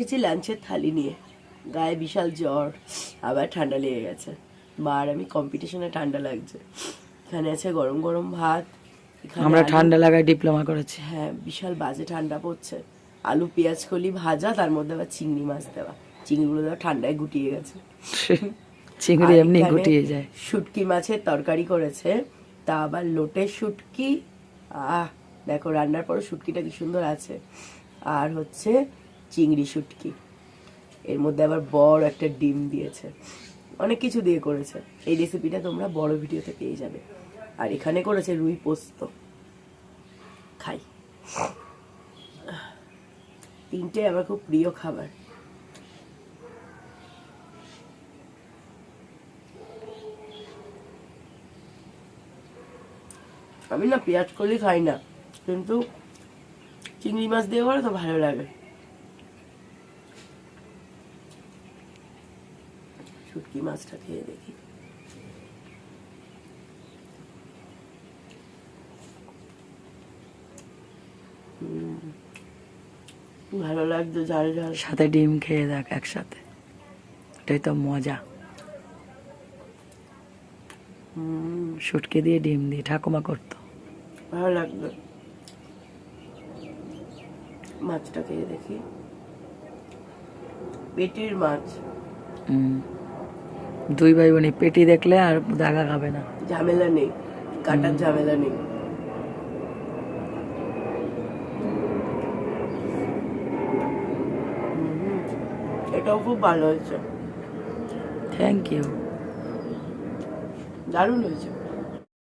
উঠেছি লাঞ্চের থালি নিয়ে, গায়ে বিশাল জ্বর, আবার ঠান্ডা লেগে গেছে। মা আর আমি কম্পিটিশনে, ঠান্ডা লাগছে। এখানে আছে গরম গরম ভাত, আমরা ঠান্ডা লাগায় ডিপ্লোমা করেছি। হ্যাঁ, বিশাল বাজে ঠান্ডা পড়ছে। আলু পেঁয়াজ কলি ভাজা, তার মধ্যে আবার চিংড়ি মাছ দেওয়া, চিংড়িগুলো দেওয়া ঠান্ডায় গুটিয়ে গেছে। চিংড়ি এমনি গুটিয়ে যায়। শুটকি মাছের তরকারি করেছে, তা আবার লোটের শুটকি। দেখো রান্নার পর শুটকিটা কি সুন্দর আছে। আর হচ্ছে চিংড়ি শুটকি, এর মধ্যে আবার বড় একটা ডিম দিয়েছে, অনেক কিছু দিয়ে করেছে। এই রেসিপিটা তোমরা বড় ভিডিওতে পেয়ে যাবে। আর এখানে করেছে রুই পোস্ত। খাই, তিনটে আমার খুব প্রিয় খাবার। আমি না পেঁয়াজ কলি খাই না, কিন্তু চিংড়ি মাছ দিয়ে করে তো ভালো লাগে। শুটকি মাছটা খেয়ে দেখি। ভালো লাগছে, ঝাল ঝাল। সাথে ডিম খেয়ে দেখ একসাথে, এটাই তো মজা। শুটকি দিয়ে ডিম দিয়ে ঠাকুমা করতো, ভালো লাগবে। মাছটা খেয়ে দেখি, পেটির মাছ। দুই ভাই বোনই পেটি দেখলে আর দাগা খাবে না, ঝামেলা নেই, কাটার ঝামেলা নেই। এটাও খুব ভালো হয়েছে, থ্যাংক ইউ। দারুণ হয়েছে।